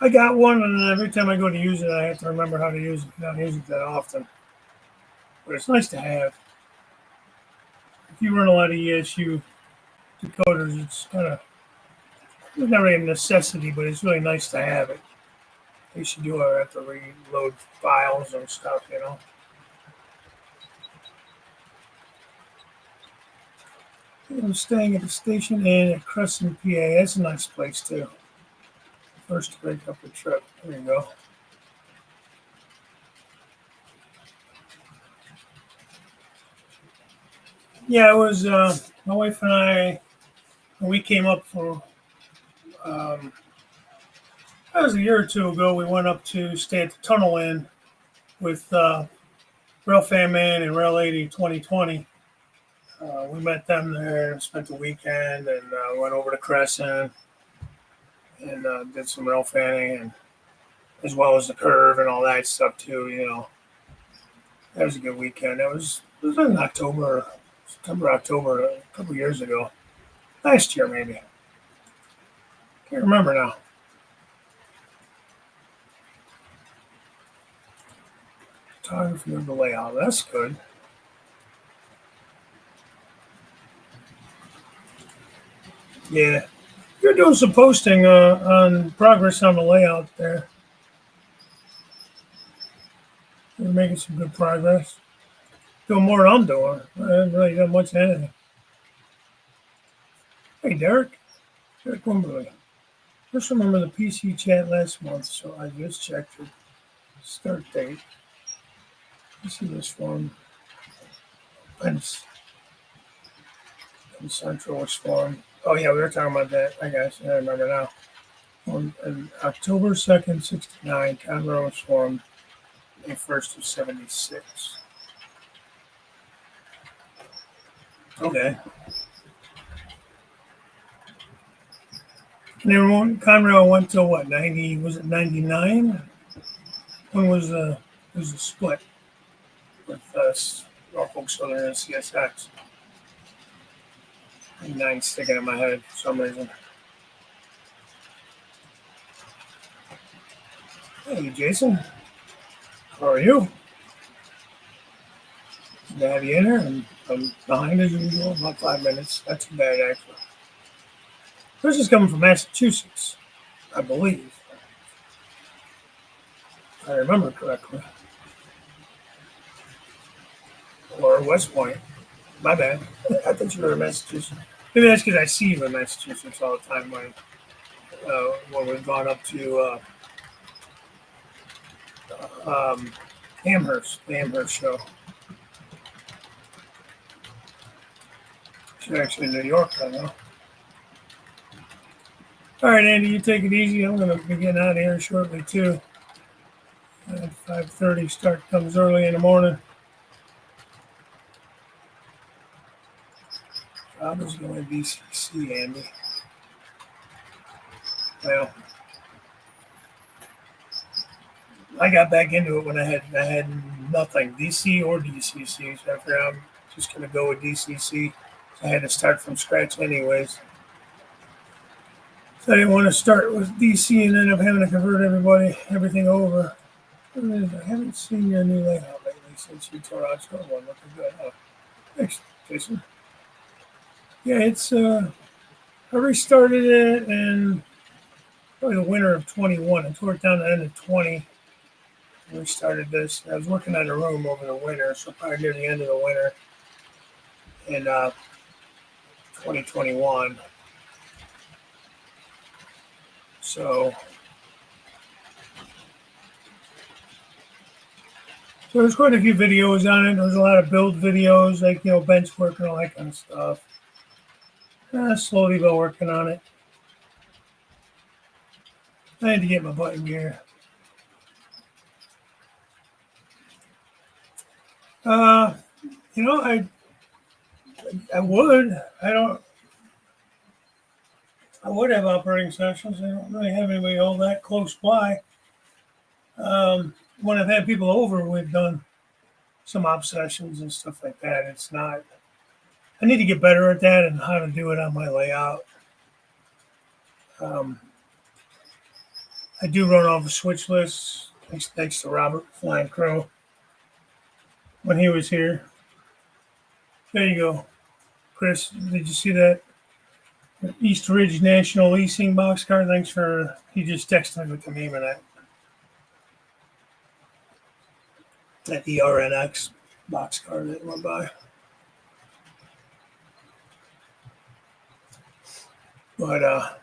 Speaker 1: I got one, and every time I go to use it, I have to remember how to use it. I don't use it that often, but it's nice to have. If you run a lot of ESU decoders, it's not really a necessity, but it's really nice to have it. In case you do ever have to reload files and stuff. I'm staying at the Station Inn at Crescent, PA. That's a nice place too. First to break up the trip. There you go. Yeah, it was my wife and I. We came up for. Um, that was a year or two ago. We went up to stay at the Tunnel Inn with Rail Fan Man and Rail 80 2020. We met them there, spent the weekend, and went over to Crescent and did some rail fanning, and as well as the curve and all that stuff too. That was a good weekend. It was in October, September, October, a couple of years ago, last year maybe. Can't remember now. Photography of the layout. That's good. Yeah, you're doing some posting on progress on the layout there. You're making some good progress. Doing more than I'm doing. I haven't really done much of anything. Hey, Derek. Derek Wimberly. Just remember the PC chat last month, so I just checked the start date. Let's see this form. And Central was formed. Oh, yeah, we were talking about that. I guess I remember now. On October 2nd, 69, Conroe was formed. May 1st of 76. Okay. And everyone, Conrail went to what, 90, was it 99? When was the split with Norfolk Southern and CSX? 99 sticking in my head for some reason. Hey, Jason. How are you? to have you in here, and I'm behind as usual, about 5 minutes. Not too bad, actually. This is coming from Massachusetts, I believe, if I remember correctly. Or West Point. My bad. I thought you were in Massachusetts. Maybe that's because I see you in Massachusetts all the time when we've gone up to Amherst, the Amherst show. She's actually in New York, I know. All right, Andy, you take it easy. I'm going to be getting out of here shortly, too. 5:30 start comes early in the morning. I was going to DCC, Andy. Well, I got back into it when I had nothing, DC or DCC. So I figured I'm just going to go with DCC. I had to start from scratch anyways. So I didn't want to start with DC and end up having to convert everything over. I haven't seen your new layout lately since you tore out your one. Looking good. Oh, thanks, Jason. Yeah, it's I restarted it in probably the winter of 21. I tore it down to the end of 20. And restarted this. I was working on a room over the winter, so probably near the end of the winter in 2021. So there's quite a few videos on it. There's a lot of build videos, like, bench work and all that kind of stuff. Slowly been working on it. I had to get my button gear. I would. I would have operating sessions. I don't really have anybody all that close by. When I've had people over, we've done some op sessions and stuff like that. It's not. I need to get better at that and how to do it on my layout. I do run off a switch list thanks to Robert Flying Crow when he was here. There you go, Chris. Did you see that? East Ridge National Leasing boxcar. Thanks for. He just texted me with the name of that ERNX boxcar that went by. But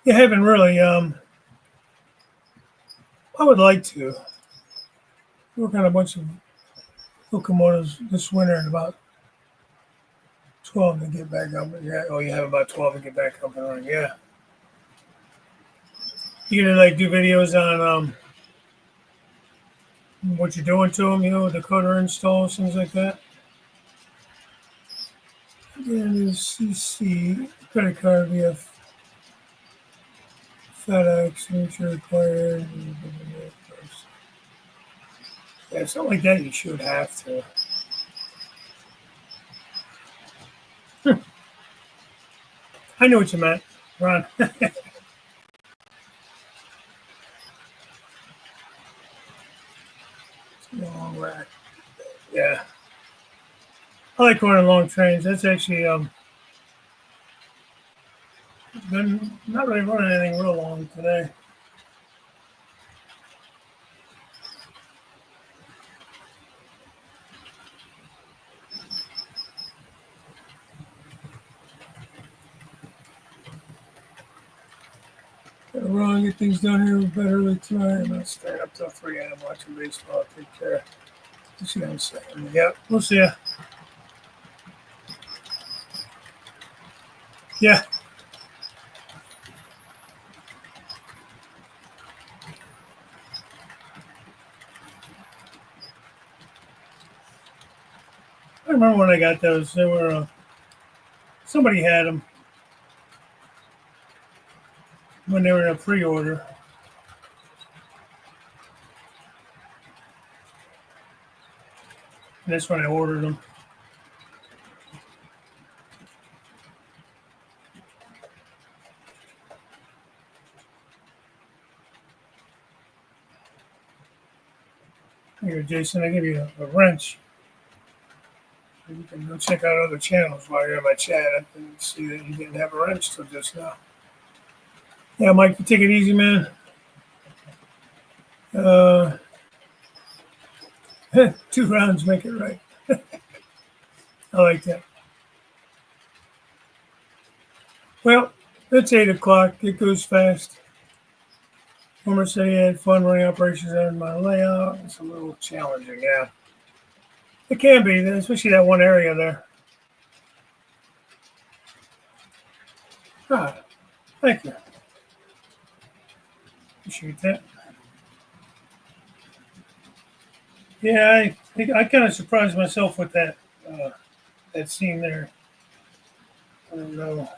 Speaker 1: you haven't really. I would like to work on a bunch of locomotives this winter and about 12 to get back up. Yeah. Oh, you have about 12 to get back up and running. Yeah. You gonna do videos on what you're doing to them, decoder installs, things like that. Again, CC credit card via FedEx, signature required. Yeah, something like that. You should have to. I know what you meant, Ron. Long rack. Yeah. I like going on long trains. That's actually been not really running anything real long today. Gotta run, get things done here better early tonight. I'm not staying up till 3 a.m. watching baseball. Take care. See what I'm saying. Yep, we'll see ya. Yeah. I remember when I got those. They were somebody had them when they were in a pre-order. And that's when I ordered them. Here, Jason, I give you a wrench. you can go check out other channels while you're in my chat. I can see that you didn't have a wrench till just now. Yeah, Mike, you take it easy, man. 2 rounds make it right. I like that. Well, it's 8 o'clock. It goes fast. Homer said he had fun running operations on my layout. It's a little challenging, yeah. It can be, especially that one area there. Ah, thank you. Appreciate that. Yeah, I kind of surprised myself with that scene there. I don't know.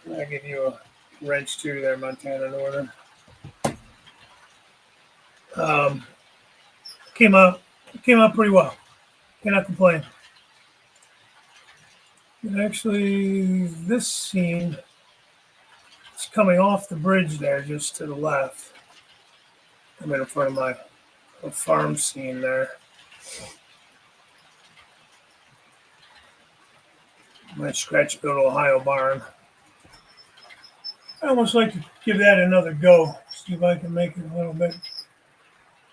Speaker 1: I'll give you a wrench too there, Montana Northern. Um, came out pretty well. Cannot complain. And actually, this scene is coming off the bridge there, just to the left. I'm in front of my farm scene there. My scratch built Ohio barn. I almost like to give that another go. See if I can make it a little bit.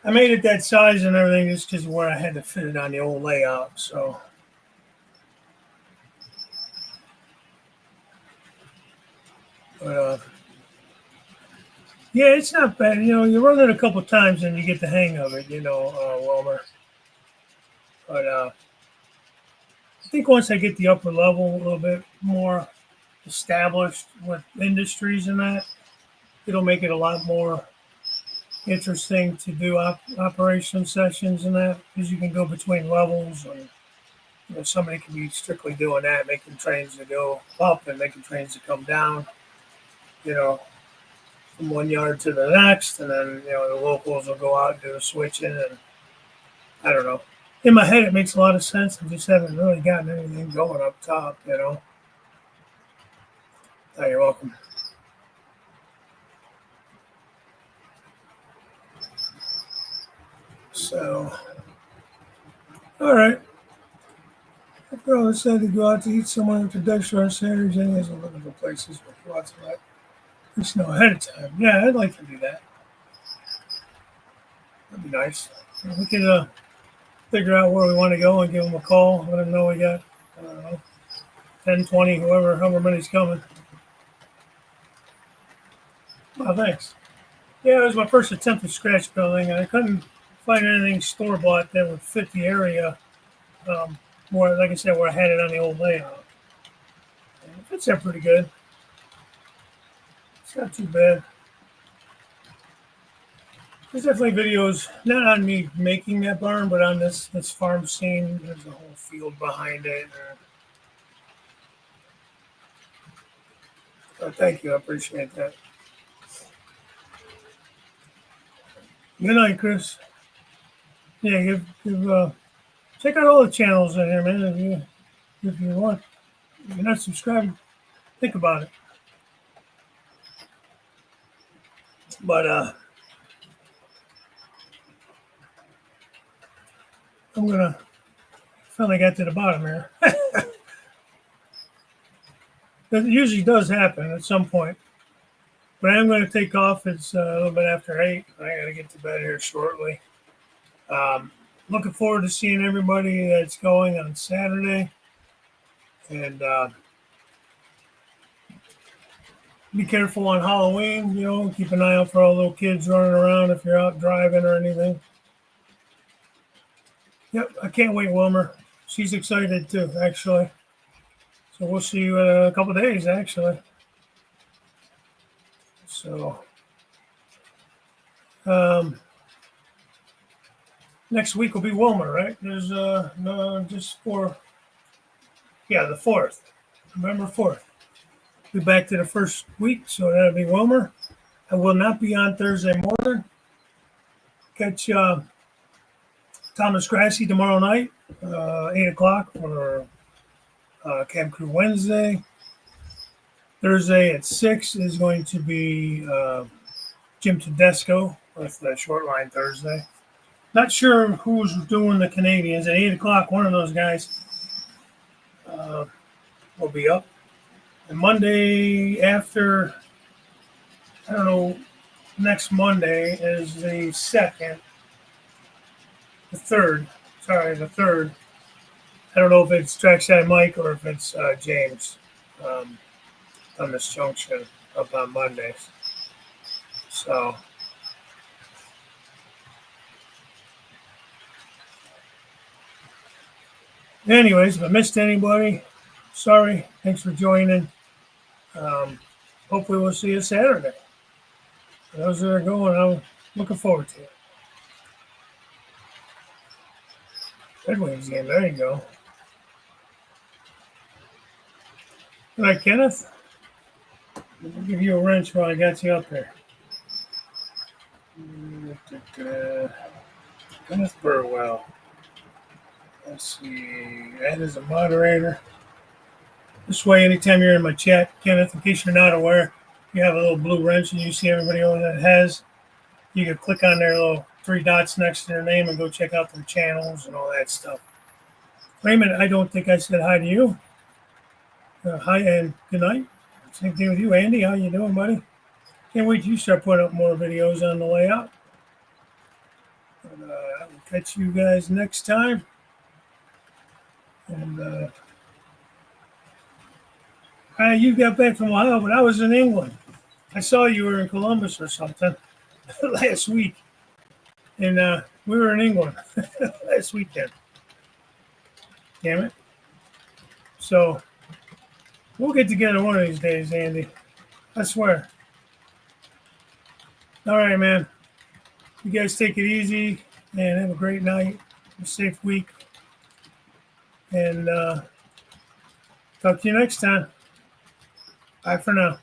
Speaker 1: I made it that size and everything just because where I had to fit it on the old layout. So, but yeah, it's not bad. You know, you run it a couple times and you get the hang of it. You know, Wilmer. But I think once I get the upper level a little bit more established with industries and that, it'll make it a lot more interesting to do operation sessions and that, because you can go between levels, and you know, somebody can be strictly doing that, making trains to go up and making trains to come down, you know, from one yard to the next, and then you know the locals will go out and do the switching, and I don't know. In my head, it makes a lot of sense. I just haven't really gotten anything going up top, you know. Oh, you're welcome. So, all right. The girl decided to go out to eat somewhere at the Dutch restaurant. Jenny has a lot of places with lots of that. Just know ahead of time. Yeah, I'd like to do that. That'd be nice. We could figure out where we want to go and give them a call. Let them know we got, I don't know, 10, 20, however many's coming. Oh, thanks. Yeah, it was my first attempt at scratch building, and I couldn't find anything store-bought that would fit the area. More, like I said, where I had it on the old layout. And it fits there pretty good. It's not too bad. There's definitely videos, not on me making that barn, but on this farm scene. There's a whole field behind it. Thank you. I appreciate that. Good night, Chris. Yeah, check out all the channels in here, man. If you want, if you're not subscribed, think about it. But I'm gonna finally get to the bottom here. That usually does happen at some point. But I am going to take off. It's a little bit after 8. I got to get to bed here shortly. Looking forward to seeing everybody that's going on Saturday. And be careful on Halloween. You know, keep an eye out for all little kids running around if you're out driving or anything. Yep, I can't wait, Wilmer. She's excited too, actually. So we'll see you in a couple of days, actually. So next week will be Wilmer, right? There's no, just for, yeah, the 4th, November 4th. Be back to the first week, so that'll be Wilmer. I will not be on Thursday morning. Catch Thomas Grassy tomorrow night, 8 o'clock for Cab Crew Wednesday. Thursday at 6 is going to be Jim Tedesco with the Short Line Thursday. Not sure who's doing the Canadians. At 8 o'clock, one of those guys will be up. And Monday after, I don't know, next Monday is the second, the third. I don't know if it's Trackside Mike or if it's James on this junction up on Mondays. So, anyways, if I missed anybody, sorry. Thanks for joining. Hopefully, we'll see you Saturday. For those that are going, I'm looking forward to it. Red Wings game. There you go. All right, Kenneth. I'll give you a wrench while I got you up there. Kenneth Burwell. Let's see. Add as a moderator. This way, anytime you're in my chat, Kenneth, in case you're not aware, you have a little blue wrench and you see everybody over that has. You can click on their little 3 dots next to their name and go check out their channels and all that stuff. Raymond, I don't think I said hi to you. Hi and good night. Same thing with you, Andy. How you doing, buddy? Can't wait till you start putting up more videos on the layout. I'll catch you guys next time. And you got back from Ohio, but I was in England. I saw you were in Columbus or something last week. And we were in England last weekend. Damn it. So we'll get together one of these days, Andy. I swear. All right, man. You guys take it easy and have a great night, a safe week. And talk to you next time. Bye for now.